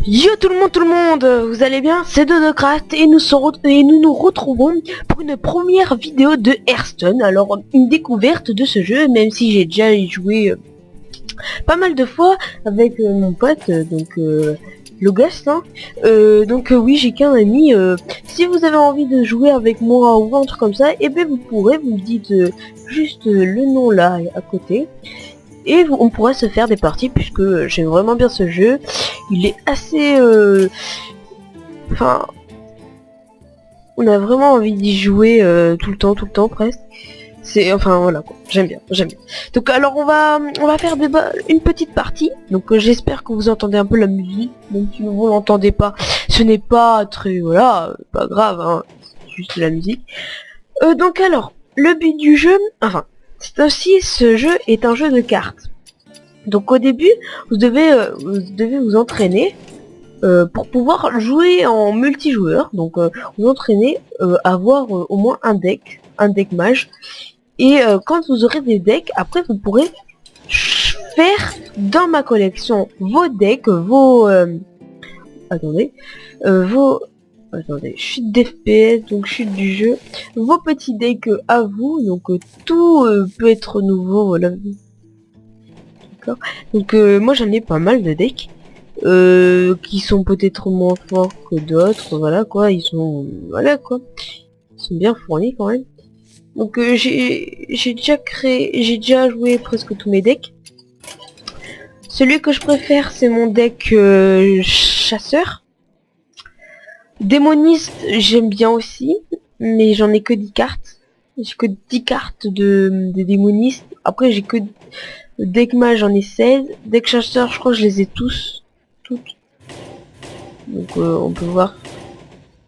Yo tout le monde, vous allez bien? C'est Dodocraft et nous retrouvons pour une première vidéo de Hearthstone. Alors une découverte de ce jeu, même si j'ai déjà y joué pas mal de fois avec mon pote, Logast. Hein. Oui, j'ai qu'un ami. Si vous avez envie de jouer avec moi ou un truc comme ça, et ben vous pourrez, vous me dites juste le nom là à côté. Et on pourrait se faire des parties puisque j'aime vraiment bien ce jeu. Il est assez... Enfin... On a vraiment envie d'y jouer tout le temps presque. C'est... Enfin voilà quoi, j'aime bien. Donc alors on va faire une petite partie. Donc j'espère que vous entendez un peu la musique. Même si vous l'entendez pas, ce n'est pas très... Voilà, pas grave, hein. C'est juste de la musique. Donc alors, le but du jeu... Enfin, c'est aussi, ce jeu est un jeu de cartes. Donc au début, vous devez vous entraîner pour pouvoir jouer en multijoueur. Donc vous entraînez à avoir au moins un deck mage. Et quand vous aurez des decks, après vous pourrez faire dans ma collection vos decks, chute d'FPS, donc chute du jeu, vos petits decks à vous. Donc tout peut être nouveau, voilà. Donc moi j'en ai pas mal de decks qui sont peut-être moins forts que d'autres, voilà quoi, ils sont bien fournis quand même. Donc j'ai déjà joué presque tous mes decks. Celui que je préfère c'est mon deck chasseur. Démoniste j'aime bien aussi, mais j'en ai que 10 cartes. J'ai que 10 cartes de démonistes. Après j'ai que deck mage j'en ai 16. Deck chasseur je crois que je les ai toutes. Donc on peut voir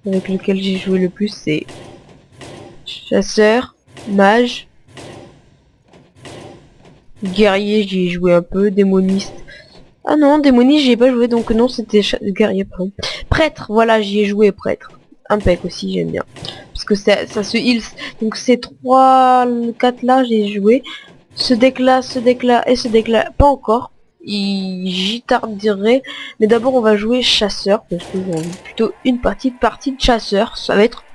avec lequel j'ai joué le plus, c'est chasseur, mage, guerrier j'y ai joué un peu, démoniste. Ah non, démoniste j'y ai pas joué, donc non c'était guerrier pardon. Prêtre, voilà j'y ai joué prêtre. Impec aussi j'aime bien. Parce que ça se heals. Donc ces 4 là j'ai joué. Ce deck là et ce deck là pas encore. J'y tarderai, mais d'abord on va jouer chasseur parce que j'ai envie plutôt une partie de chasseur, ça va être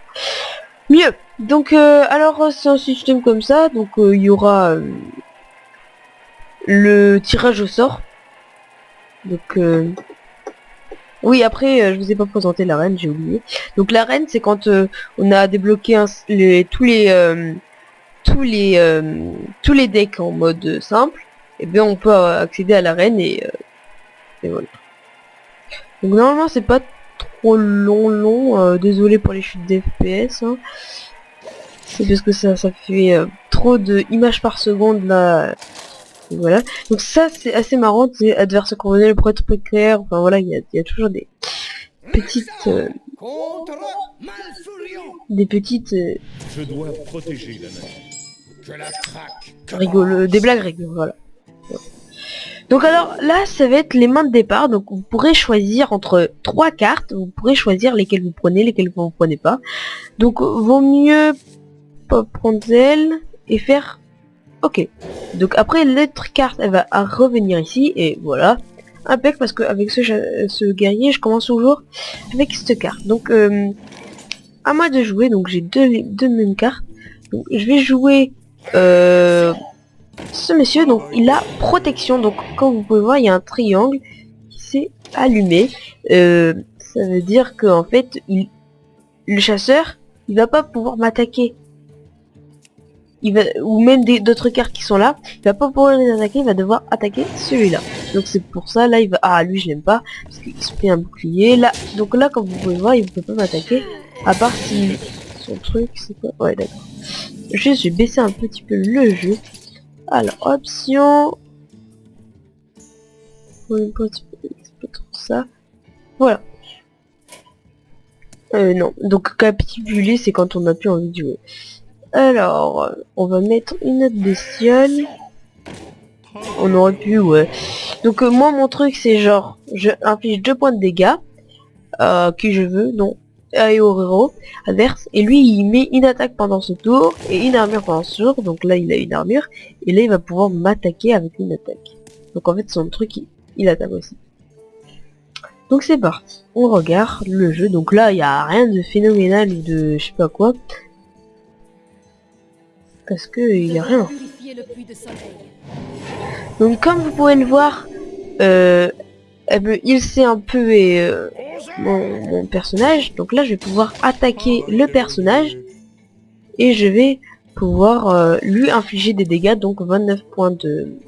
mieux. Donc alors c'est un système comme ça, donc il y aura le tirage au sort. Donc oui, après je vous ai pas présenté l'arène, j'ai oublié. Donc l'arène c'est quand on a débloqué tous les decks en mode simple, et bien on peut accéder à l'arène et voilà. Donc normalement c'est pas trop long, désolé pour les chutes d'FPS, hein. C'est parce que ça fait trop de images par seconde là. Et voilà. Donc ça c'est assez marrant, c'est adverse conventionnel, prêtre précaire, enfin voilà, il y a toujours des petites Je dois protéger la magie. Je la traque. des blagues rigolo, voilà. Donc alors là ça va être les mains de départ, donc vous pourrez choisir entre 3 cartes, vous pourrez choisir lesquelles vous prenez, lesquelles vous ne prenez pas. Donc vaut mieux pas prendre elle et faire ok. Donc après l'autre carte elle va revenir ici et voilà. Impec parce qu'avec ce guerrier je commence toujours avec cette carte. Donc à moi de jouer, donc j'ai deux mêmes cartes. Donc je vais jouer ce monsieur, donc il a protection, donc comme vous pouvez voir il y a un triangle qui s'est allumé. Ça veut dire que en fait le chasseur il va pas pouvoir m'attaquer, ou même d'autres cartes qui sont là, il va pas pouvoir les attaquer, il va devoir attaquer celui-là. Donc c'est pour ça là il va, lui je l'aime pas parce qu'il se fait un bouclier là. Donc là comme vous pouvez voir il peut pas m'attaquer à part si son truc c'est quoi. Ouais d'accord, juste je vais baisser un petit peu le jeu. Alors, option. Ça. Voilà. Non. Donc, capituler, c'est quand on n'a plus envie de jouer. Alors, on va mettre une autre bestiole. On aurait pu, ouais. Donc, moi, mon truc, c'est genre, je inflige 2 points de dégâts. Qui je veux, non. Et au héros adverse. Et lui, il met une attaque pendant ce tour et une armure pendant ce tour. Donc là, il a une armure. Et là, il va pouvoir m'attaquer avec une attaque. Donc en fait, son truc, il attaque aussi. Donc c'est parti, on regarde le jeu. Donc là il n'y a rien de phénoménal ou de je sais pas quoi. Parce que il n'y a rien. Donc comme vous pouvez le voir, elle me healser un peu et mon personnage. Donc là je vais pouvoir attaquer le personnage. Et je vais pouvoir lui infliger des dégâts. Donc 29 points de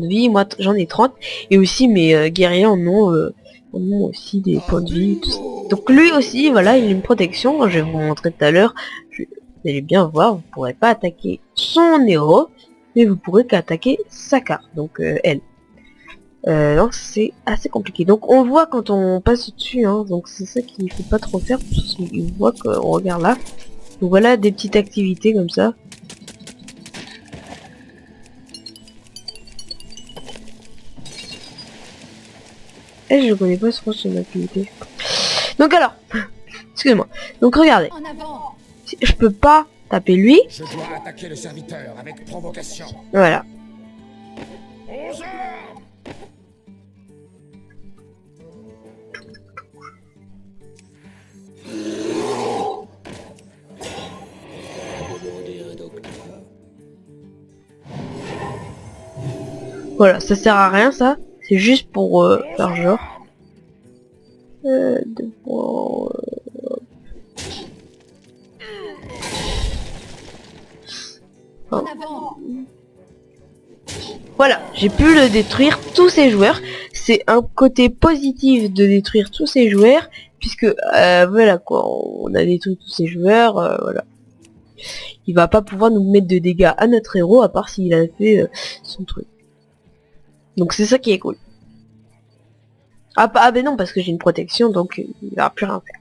vie, moi j'en ai 30. Et aussi mes guerriers en ont aussi des points de vie, tout ça. Donc lui aussi, voilà, il a une protection. Je vais vous montrer tout à l'heure. Vous allez bien voir, vous pourrez pas attaquer son héros, mais vous pourrez qu'attaquer sa carte, donc elle. Donc c'est assez compliqué. Donc on voit quand on passe dessus, hein, donc c'est ça qu'il faut pas trop faire, parce qu'il voit qu'on regarde là. Donc voilà des petites activités comme ça. Et je connais pas trop son activité. Donc alors, excusez-moi. Donc regardez. Je peux pas taper lui. Je dois attaquer le serviteur avec provocation. Voilà. Aux armes! Voilà, ça sert à rien ça. C'est juste pour faire genre. Voilà, j'ai pu le détruire tous ces joueurs. C'est un côté positif de détruire tous ces joueurs, puisque voilà quoi, on a détruit tous ces joueurs, voilà. Il va pas pouvoir nous mettre de dégâts à notre héros à part s'il a fait son truc. Donc c'est ça qui est cool. Ah ben non, parce que j'ai une protection, donc il va plus rien faire.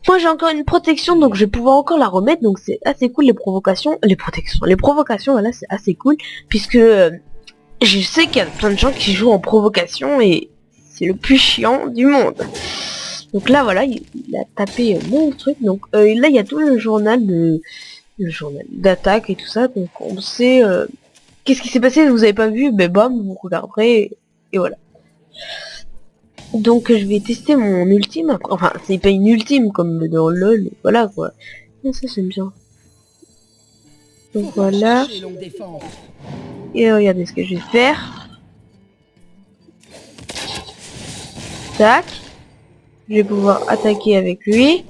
Moi j'ai encore une protection, donc je vais pouvoir encore la remettre, donc c'est assez cool les provocations, les provocations, voilà, c'est assez cool, puisque je sais qu'il y a plein de gens qui jouent en provocation et c'est le plus chiant du monde. Donc là voilà, il a tapé mon truc, donc là il y a tout le journal d'attaque et tout ça, donc on sait qu'est-ce qui s'est passé, vous avez pas vu, ben bam, vous regarderez et voilà. Donc je vais tester mon ultime, enfin c'est pas une ultime comme dans LOL, voilà quoi. Et ça j'aime bien. Donc voilà. Et regardez ce que je vais faire. Tac. Je vais pouvoir attaquer avec lui.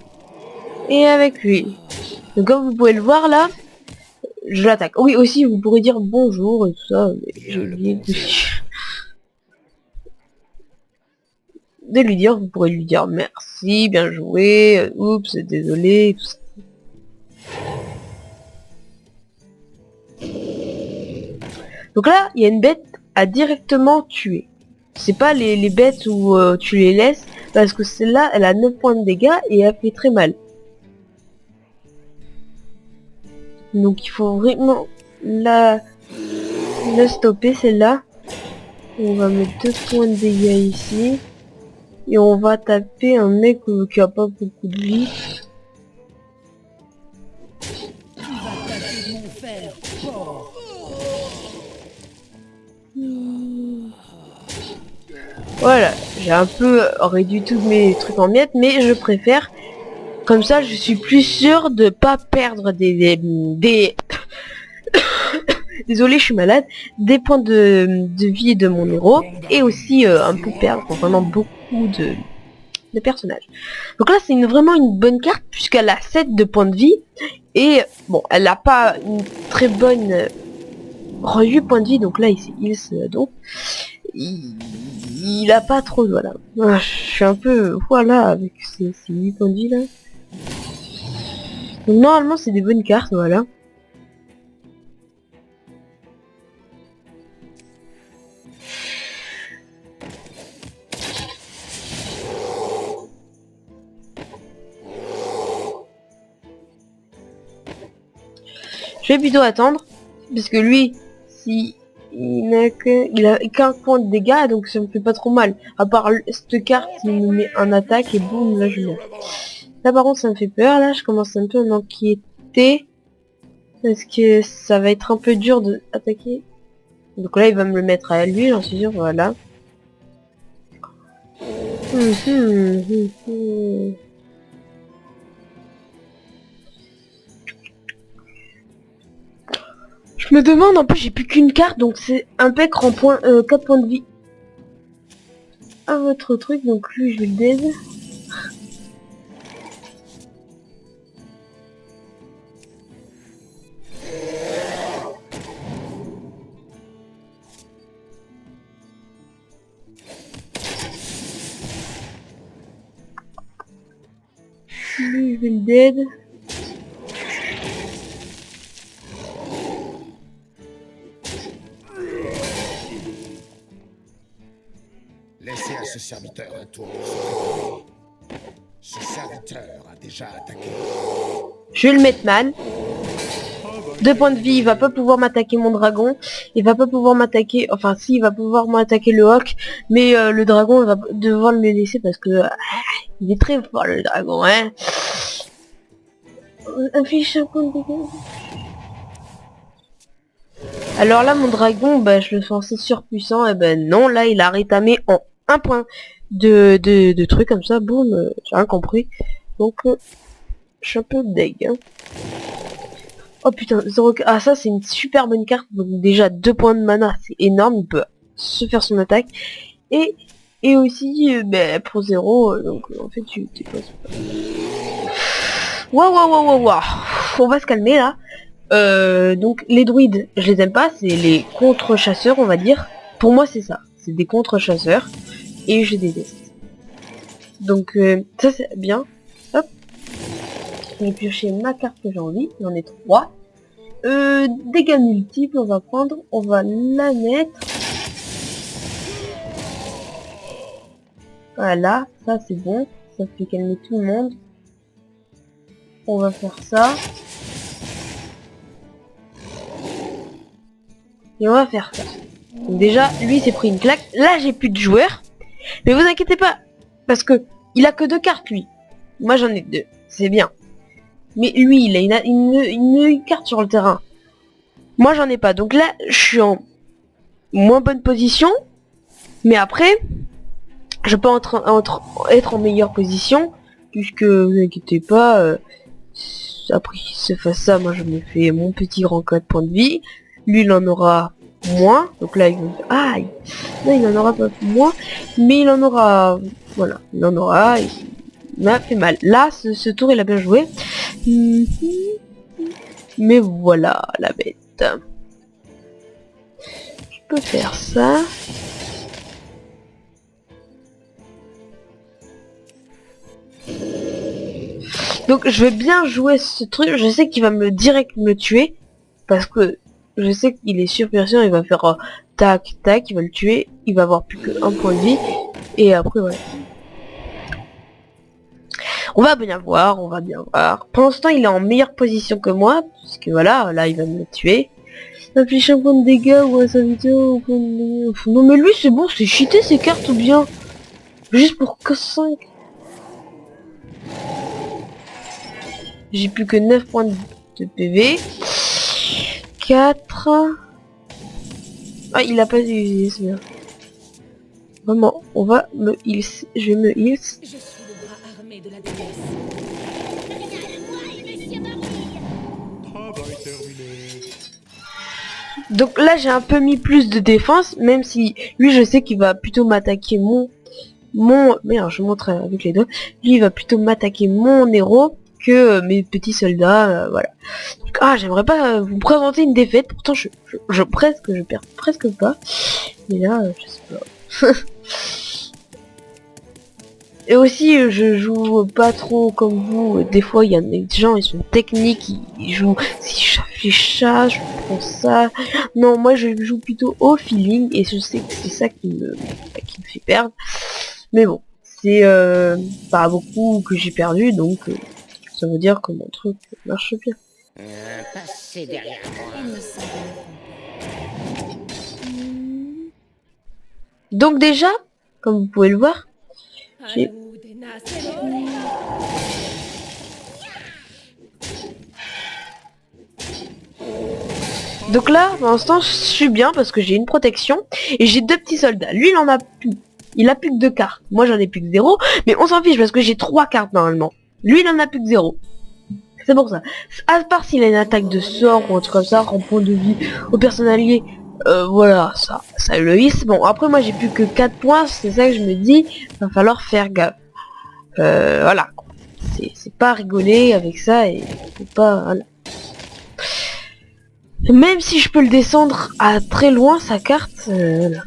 Et avec lui. Donc comme vous pouvez le voir là, je l'attaque. Oui aussi vous pourrez dire bonjour et tout ça, mais j'ai oublié de lui dire, vous pourrez lui dire merci, bien joué, oups, désolé, tout ça. Donc là, il y a une bête à directement tuer. C'est pas les bêtes où tu les laisses, parce que celle-là, elle a 9 points de dégâts et elle fait très mal. Donc il faut vraiment la stopper celle-là. On va mettre 2 points de dégâts ici. Et on va taper un mec qui a pas beaucoup de vie. Voilà, j'ai un peu réduit tous mes trucs en miettes, mais je préfère. Comme ça, je suis plus sûr de pas perdre des désolé, je suis malade, des points de vie de mon héros, et aussi un peu perdre vraiment beaucoup de personnages. Donc là, c'est vraiment une bonne carte, puisqu'elle a 7 de points de vie, et bon, elle n'a pas une très bonne 8 points de vie, donc là, il s'est heals, donc il a pas trop, voilà. Je suis un peu, voilà, avec ces 8 points de vie là. Donc normalement, c'est des bonnes cartes, voilà. Je vais plutôt attendre, parce que lui, si il a qu'un point de dégâts, donc ça me fait pas trop mal. À part cette carte, il me met un attaque et boum, là je meurs. Là par contre, ça me fait peur, là je commence un peu à m'inquiéter, parce que ça va être un peu dur de attaquer. Donc là, il va me le mettre à lui, j'en suis sûr, voilà. Je me demande, en plus j'ai plus qu'une carte, donc c'est un pec en 4 points de vie. À votre truc, donc lui je vais le dead. Lui je vais le dead. Laissez à ce serviteur un tour. Ce serviteur a déjà attaqué. Je vais le mettre mal. 2 points de vie, il va pas pouvoir m'attaquer mon dragon. Il va pas pouvoir m'attaquer, enfin si, il va pouvoir m'attaquer le Hawk. Mais le dragon, il va devoir le laisser parce que il est très fort le dragon, hein. Affiche un point de dégâts. Alors là, mon dragon, bah, je le pensais surpuissant. Et ben non, là, il a rétamé en 1 point de trucs comme ça. Boum, j'ai rien compris. Donc, je suis un peu deg. Hein. Oh putain, 0... Ah ça c'est une super bonne carte, donc déjà 2 points de mana, c'est énorme, il peut se faire son attaque. Et aussi, pour 0, donc en fait tu t'es pas... Waouh, on va se calmer là. Donc les druides, je les aime pas, c'est les contre-chasseurs on va dire. Pour moi c'est ça, c'est des contre-chasseurs, et je les déteste. Donc ça c'est bien, hop. Je vais piocher ma carte que j'ai envie, j'en ai 3. Dégâts multiples, on va prendre, on va la mettre. Voilà, ça c'est bon, ça fait calmer tout le monde. On va faire ça. Et on va faire ça. Donc déjà, lui s'est pris une claque. Là j'ai plus de joueurs. Mais vous inquiétez pas, parce que il a que 2 cartes lui. Moi j'en ai 2, c'est bien. Mais lui, il a une carte sur le terrain. Moi, j'en ai pas. Donc là, je suis en moins bonne position. Mais après, je peux être en meilleure position. Puisque, vous inquiétez pas, après qu'il se fasse ça, moi je me fais mon petit grand 4 points de vie. Lui, il en aura moins. Donc là, il va... Aïe. Non, il en aura pas moins. Mais il en aura... Voilà, il en aura... Il m'a fait mal. Là, ce tour, il a bien joué. Mais voilà la bête. Je peux faire ça. Donc je vais bien jouer ce truc. Je sais qu'il va direct me tuer. Parce que je sais qu'il est surpuissant. Il va faire tac tac. Il va le tuer. Il va avoir plus que 1 point de vie. Et après voilà. On va bien voir, on va bien voir. Pour l'instant, il est en meilleure position que moi, puisque voilà, là, il va me tuer. Affiche un point de dégâts ou un serviteur ou point de dégâts. Non mais lui, c'est bon, c'est cheaté ces cartes ou bien. Juste pour que 5. J'ai plus que 9 points de PV. 4. Ah, il a pas utilisé, c'est bien. Vraiment, on va me heal. Je vais me heal. De la déesse. Donc là j'ai un peu mis plus de défense, même si lui je sais qu'il va plutôt m'attaquer mon merde, je montre avec les doigts. Lui il va plutôt m'attaquer mon héros que mes petits soldats, voilà. Donc, j'aimerais pas vous présenter une défaite, pourtant je perds presque pas. Mais là je sais pas. Et aussi, je joue pas trop comme vous. Des fois, il y a des gens, ils sont techniques, ils jouent. Si je fais ça, je prends ça. Non, moi, je joue plutôt au feeling. Et je sais que c'est ça qui me fait perdre. Mais bon, c'est pas beaucoup que j'ai perdu. Donc, ça veut dire que mon truc marche bien. Passez derrière moi. Donc déjà, comme vous pouvez le voir, donc là, pour l'instant, je suis bien parce que j'ai une protection et j'ai 2 petits soldats. Lui, il en a plus. Il a plus que 2 cartes. Moi j'en ai plus que 0. Mais on s'en fiche parce que j'ai 3 cartes normalement. Lui il en a plus que 0. C'est pour ça. À part s'il a une attaque de sort ou un truc comme ça, en point de vie au personnel allié. Voilà, ça le hisse. Bon, après moi j'ai plus que 4 points, c'est ça que je me dis, va falloir faire gaffe. Voilà. C'est pas rigoler avec ça et faut pas... Voilà. Même si je peux le descendre à très loin, sa carte, voilà.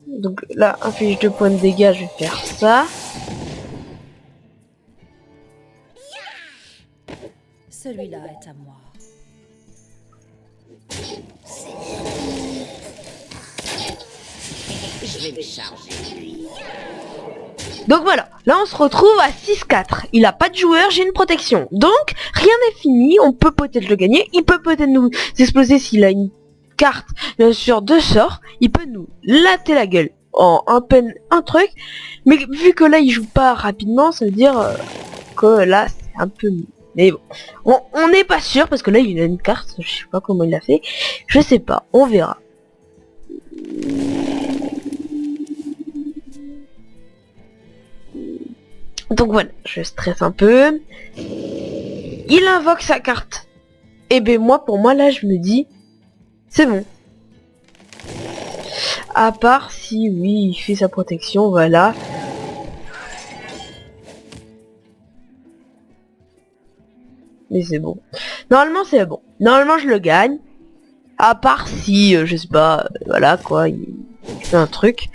Donc là, inflige 2 points de dégâts, je vais faire ça. Celui-là est à moi. Je vais me charger de lui. Donc voilà, là on se retrouve à 6-4. Il a pas de joueur, j'ai une protection. Donc, rien n'est fini, on peut peut-être le gagner. Il peut peut-être nous exploser s'il a une carte, bien sûr, de sort. Il peut nous latter la gueule en un truc. Mais vu que là il joue pas rapidement, ça veut dire que là c'est un peu... Mais bon, on n'est pas sûr parce que là il a une carte, je sais pas comment il l'a fait. Je sais pas, on verra. Donc voilà, je stresse un peu. Il invoque sa carte. Et ben moi, pour moi, là, je me dis, c'est bon. À part si, oui, il fait sa protection, voilà. Mais c'est bon. Normalement, c'est bon. Normalement, je le gagne. À part si, je sais pas, voilà, quoi, il fait un truc.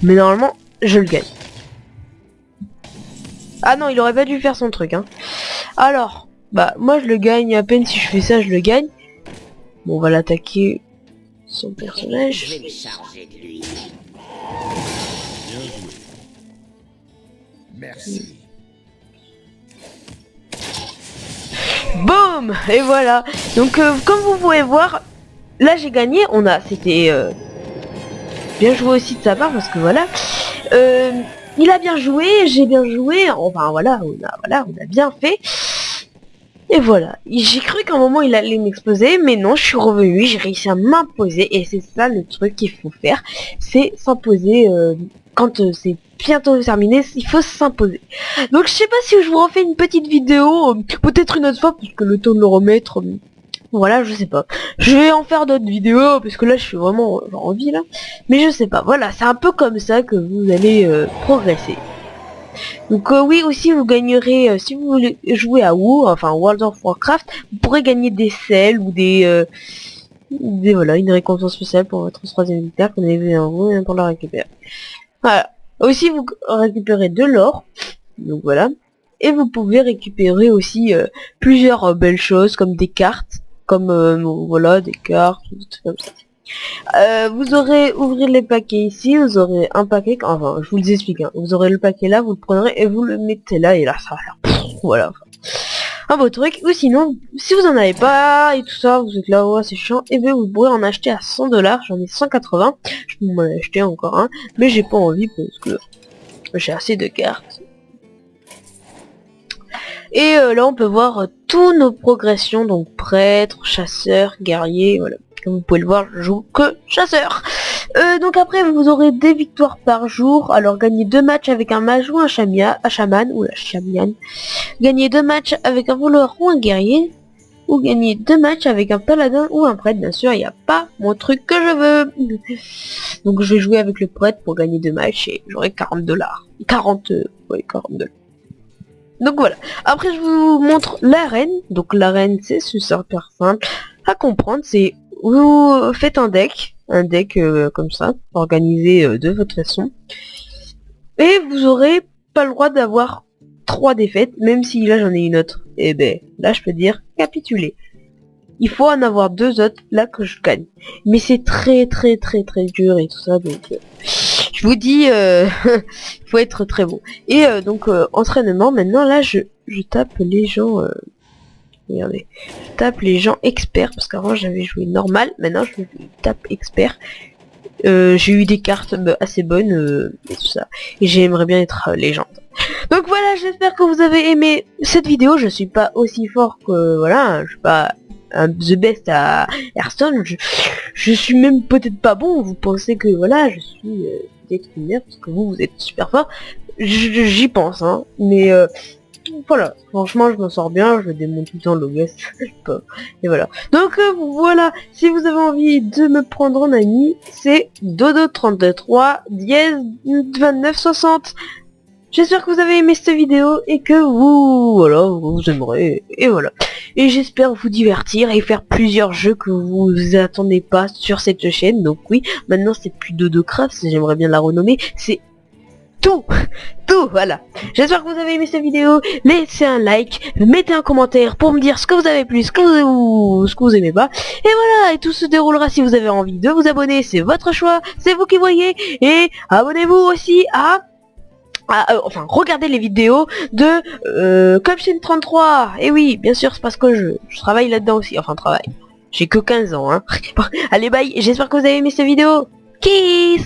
Mais normalement, je le gagne. Ah non, il aurait pas dû faire son truc, hein. Alors, bah, moi je le gagne à peine si je fais ça, je le gagne. Bon, on va l'attaquer son Je personnage. vais me charger de lui. Bien joué. Merci. Boum. Et voilà. Donc, comme vous pouvez voir, là j'ai gagné. C'était bien joué aussi de sa part parce que voilà. Il a bien joué, j'ai bien joué, enfin voilà, on a bien fait. Et voilà, j'ai cru qu'à un moment il allait m'exploser, mais non, je suis revenu, j'ai réussi à m'imposer, et c'est ça le truc qu'il faut faire, c'est s'imposer, quand c'est bientôt terminé, il faut s'imposer. Donc je sais pas si je vous refais une petite vidéo, peut-être une autre fois, parce que le temps de le remettre... Voilà, je sais pas. Je vais en faire d'autres vidéos, parce que là, je suis vraiment en vie, là. Mais je sais pas. Voilà, c'est un peu comme ça que vous allez progresser. Donc oui, aussi, vous gagnerez, si vous voulez jouer à WoW, enfin World of Warcraft, vous pourrez gagner des selles ou voilà, une récompense spéciale pour votre 3e militaire qu'on avait vu en haut pour la récupérer. Voilà. Aussi, vous récupérez de l'or. Donc voilà. Et vous pouvez récupérer aussi plusieurs belles choses, comme des cartes. Comme voilà, des cartes, des trucs comme ça. Vous aurez ouvrir les paquets ici, vous aurez un paquet, enfin je vous les explique, hein. Vous aurez le paquet là, vous le prendrez et vous le mettez là et là ça va faire voilà. Un beau truc, ou sinon, si vous en avez pas et tout ça, vous êtes là, ouais c'est chiant, et bien vous pourrez en acheter à 100$, j'en ai 180, je peux m'en acheter encore un, mais j'ai pas envie parce que j'ai assez de cartes. Et là on peut voir tous nos progressions, donc prêtre, chasseur, guerrier, voilà. Comme vous pouvez le voir, je joue que chasseur. Donc après vous aurez des victoires par jour. Alors gagner 2 matchs avec un mage ou un chaman ou la chamiane. Gagner 2 matchs avec un voleur ou un guerrier. Ou gagner 2 matchs avec un paladin ou un prêtre. Bien sûr, il n'y a pas mon truc que je veux. Donc je vais jouer avec le prêtre pour gagner 2 matchs et j'aurai 40$. 40$. Donc voilà. Après je vous montre l'arène. Donc l'arène c'est super simple à comprendre. C'est vous faites un deck comme ça, organisé de votre façon. Et vous aurez pas le droit d'avoir 3 défaites, même si là j'en ai une autre. Et ben là je peux dire capituler. Il faut en avoir 2 autres là que je gagne. Mais c'est très dur et tout ça, donc je vous dis il faut être très bon. Et donc entraînement, maintenant là je tape les gens regardez, je tape les gens experts parce qu'avant j'avais joué normal, maintenant je tape expert. J'ai eu des cartes assez bonnes et tout ça. Et j'aimerais bien être légende. Donc voilà, j'espère que vous avez aimé cette vidéo. Je suis pas aussi fort que voilà, je suis pas the best à Hearthstone. Je suis même peut-être pas bon. Vous pensez que voilà, je suis peut-être une merde parce que vous êtes super fort. J'y pense, hein. Mais voilà, franchement, je m'en sors bien. Je démonte tout le temps Logos. Et voilà. Donc voilà, si vous avez envie de me prendre en ami, c'est Dodo33 dièse 2960. J'espère que vous avez aimé cette vidéo et que vous aimerez, et voilà. Et j'espère vous divertir et faire plusieurs jeux que vous attendez pas sur cette chaîne. Donc oui, maintenant c'est plus Dodocraft, j'aimerais bien la renommer, c'est tout, voilà. J'espère que vous avez aimé cette vidéo, laissez un like, mettez un commentaire pour me dire ce que vous avez plu, ce que vous aimez pas. Et voilà, et tout se déroulera. Si vous avez envie de vous abonner, c'est votre choix, c'est vous qui voyez. Et abonnez-vous aussi enfin, regardez les vidéos de Copchain33. Et oui, bien sûr, c'est parce que je travaille là-dedans aussi. Enfin, travaille. J'ai que 15 ans, hein. Allez, bye. J'espère que vous avez aimé cette vidéo. Kiss.